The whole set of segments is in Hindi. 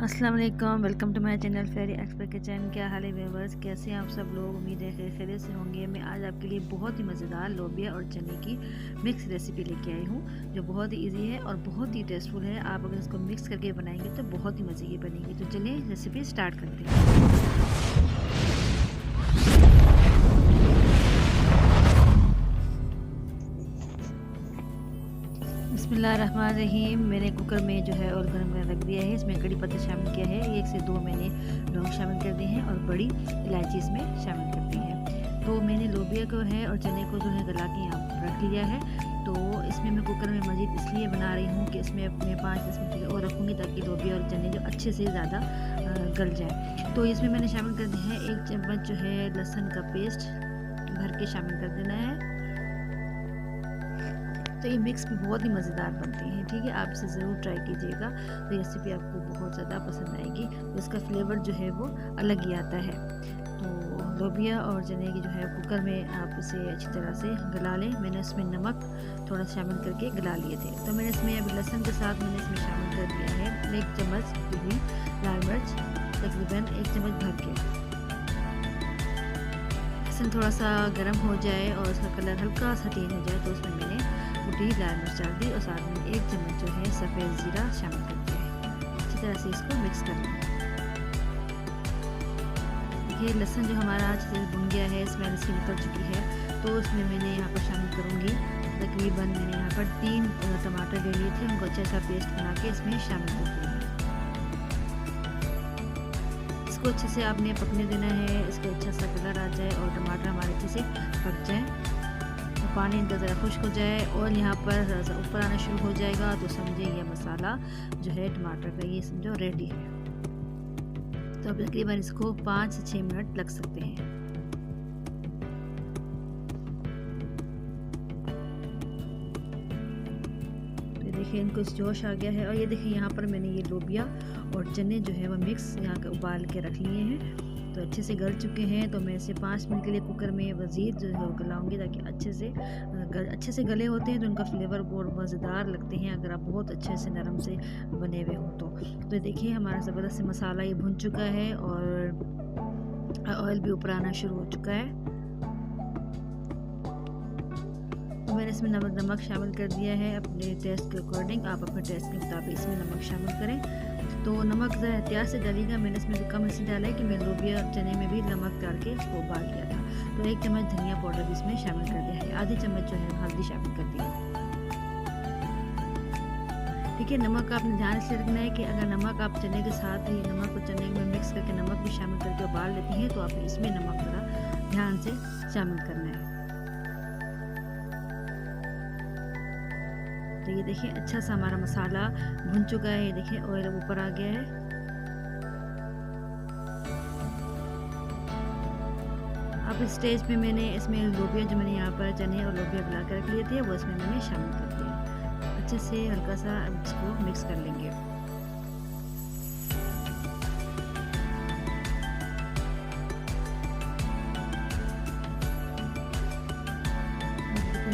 अस्सलाम वालेकुम, welcome to my channel Fairy Expert Kitchen. क्या हाल है व्यूअर्स, कैसे हैं आप सब लोग। उम्मीद है खैरियत से होंगे। मैं आज आपके लिए बहुत ही मज़ेदार लोबिया और चने की मिक्स रेसिपी लेके आई हूँ, जो बहुत ही इजी है और बहुत ही टेस्टफुल है। आप अगर इसको मिक्स करके बनाएंगे तो बहुत ही मज़े की बनेगी। तो चलिए रेसिपी स्टार्ट करते हैं। बिस्मिल्लाहिर्रहमानिर्रहीम। मैंने कुकर में जो है और गर्म कर रख दिया है। इसमें कड़ी पत्ता शामिल किया है, 1 से 2 मैंने लौंग शामिल कर दिए हैं और बड़ी इलायची इसमें शामिल कर दी है। तो मैंने लोबिया को है और चने को जो है गला के यहाँ रख लिया है। तो इसमें मैं कुकर में मज़ीद इसलिए बना रही हूँ कि इसमें अपने 5-10 मिनट और रखूँगी ताकि लोबिया और चने जो अच्छे से ज़्यादा गल जाए। तो इसमें मैंने शामिल कर दिया है 1 चम्मच जो है लहसुन का पेस्ट भर के शामिल कर देना है। तो ये मिक्स भी बहुत ही मज़ेदार बनते हैं, ठीक है। आप इसे ज़रूर ट्राई कीजिएगा, तो रेसिपी आपको बहुत ज़्यादा पसंद आएगी। तो इसका फ्लेवर जो है वो अलग ही आता है। तो लोबिया और चने की जो है कुकर में आप इसे अच्छी तरह से गला लें। मैंने इसमें नमक थोड़ा शामिल करके गला लिए थे। तो मैंने इसमें अभी लहसुन के साथ मैंने इसमें शामिल कर दिया है 1 चम्मच हुई लाल मिर्च, तकरीबन 1 चम्मच भर के। लहसुन थोड़ा सा गर्म हो जाए और उसका कलर हल्का सा चेंज हो जाए तो उसमें मैंने कुटी लाल मिर्च डाल दी और साथ में 1 चम्मच जो है सफ़ेद ज़ीरा शामिल कर दिया है। अच्छी तरह से इसको मिक्स कर लें। देखिए लहसुन जो हमारा अच्छे से भुन गया है, स्मेल इसकी निकल चुकी है। तो इसमें मैंने यहाँ पर शामिल करूँगी तकरीबन मैंने यहाँ पर 3 टमाटर ले लिए थे, उनको अच्छा सा पेस्ट बना के इसमें शामिल कर दिया। इसको अच्छे से आपने पकने देना है, इसको अच्छा सा कलर आ जाए और टमाटर हमारे अच्छे से पक जाए। पानी इनका ज़रा खुश्क हो जाए और यहाँ पर ऊपर आना शुरू हो जाएगा तो समझे ये मसाला जो है टमाटर का ये समझो रेडी है। तो अब तकरीबन इसको 5 से 6 मिनट लग सकते हैं। तो देखिए इनको इस जोश आ गया है और ये देखिए यहाँ पर मैंने ये लोबिया और चने जो है वो मिक्स यहाँ के उबाल के रख लिए हैं। तो अच्छे से गल चुके हैं। तो मैं इसे 5 मिनट के लिए कुकर में मज़ीद जो है गलाऊंगी ताकि अच्छे से गले होते हैं तो उनका फ्लेवर बहुत मज़ेदार लगते हैं अगर आप बहुत अच्छे से नरम से बने हुए हों तो देखिए हमारा ज़बरदस्त से मसाला ये भुन चुका है और ऑयल भी ऊपर आना शुरू हो चुका है। तो मैंने इसमें नमक शामिल कर दिया है अपने टेस्ट के अकॉर्डिंग। आप अपने टेस्ट के मुताबिक इसमें नमक शामिल करें। तो नमक ज़रा एहतियात से डालिएगा। मैंने इसमें कम इसलिए डाला है कि मैं लोबिया और चने में भी नमक डाल के इसको उबाल दिया था। तो 1 चम्मच धनिया पाउडर भी इसमें शामिल कर दिया है, आधी चम्मच जो है हल्दी शामिल कर दी है। ठीक है, नमक आपने ध्यान से रखना है कि अगर नमक आप चने के साथ ही नमक और चने में मिक्स करके नमक भी शामिल करके उबाल लेती हैं तो आप इसमें नमक ज़रा ध्यान से शामिल करना है। तो ये देखिए अच्छा सा हमारा मसाला भुन चुका है। ये देखिए ऑयल ऊपर आ गया है। अब इस स्टेज पे मैंने इसमें लोबिया जो मैंने यहाँ पर चने और लोबिया गला कर रख लिए थे वो इसमें मैंने शामिल कर दिया। अच्छे से हल्का सा इसको मिक्स कर लेंगे।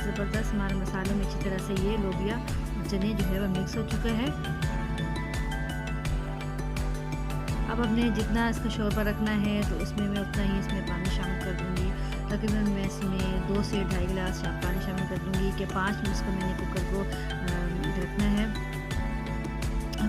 ज़बरदस्त हमारे मसाले में अच्छी तरह से ये लोबिया और चने जो है वह मिक्स हो चुका है। अब हमने जितना इसका शोरबा रखना है तो उसमें मैं उतना ही इसमें पानी शामिल कर दूँगी। तकरीबन मैं इसमें 2 से 2.5 गिलास पानी शामिल कर दूँगी कि 5 मिनट इसको मैंने कुकर को रखना है।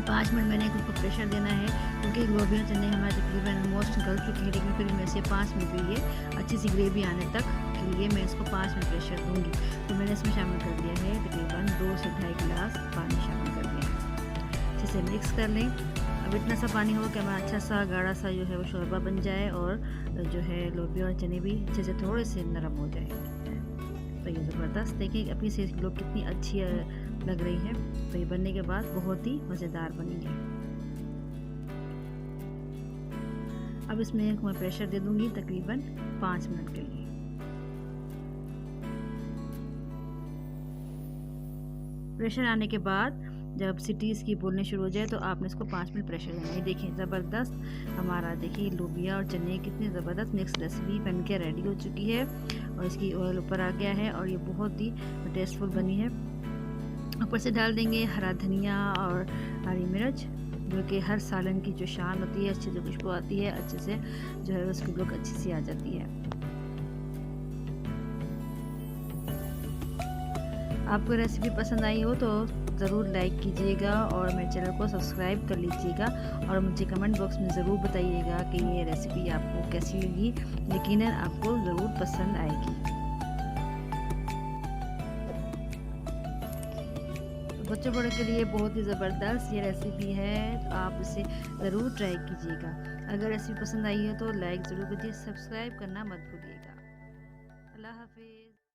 5 मिनट मैंने कुकर को प्रेशर देना है क्योंकि लोबिया चने हमारे तकरीबन ऑलमोस्ट गल चुके हैं, लेकिन फिर मैं इसे 5 मिनट के लिए अच्छी सी ग्रेवी आने तक के लिए मैं इसको 5 मिनट प्रेशर दूँगी। तो मैंने इसमें शामिल कर दिया है तकरीबन 2 से 2.5 गिलास पानी शामिल कर दिया है। अच्छे से मिक्स कर लें। अब इतना सा पानी हो कि हमारा अच्छा सा गाढ़ा सा जो है वो शोरबा बन जाए और जो है लोबिया और चने भी अच्छे से थोड़े से नरम हो जाए। तो ये ज़बरदस्त देखिए अपनी से लोग कितनी अच्छी लग रही है। तो ये बनने के बाद बहुत ही मज़ेदार बनेगी। अब इसमें मैं प्रेशर दे दूँगी तकरीबन 5 मिनट के लिए। प्रेशर आने के बाद जब सीटीज़ की बोलने शुरू हो जाए तो आपने इसको 5 मिनट प्रेशर देना है। देखिए ज़बरदस्त हमारा देखिए लोबिया और चने कितनी ज़बरदस्त मिक्स रेसिपी बन के रेडी हो चुकी है और इसकी ऑयल ऊपर आ गया है और ये बहुत ही टेस्टफुल बनी है। ऊपर से डाल देंगे हरा धनिया और हरी मिर्च जो कि हर सालन की जो शान होती है, अच्छी जो खुशबू आती है, अच्छे से जो है उसकी लुक अच्छी सी आ जाती है। आपको रेसिपी पसंद आई हो तो ज़रूर लाइक कीजिएगा और मेरे चैनल को सब्सक्राइब कर लीजिएगा और मुझे कमेंट बॉक्स में ज़रूर बताइएगा कि ये रेसिपी आपको कैसी लगी। यकीनन आपको ज़रूर पसंद आएगी। तो बच्चों बड़ों के लिए बहुत ही ज़बरदस्त ये रेसिपी है, तो आप इसे ज़रूर ट्राई कीजिएगा। अगर रेसिपी पसंद आई है तो लाइक ज़रूर कीजिए, सब्सक्राइब करना मत भूलिए।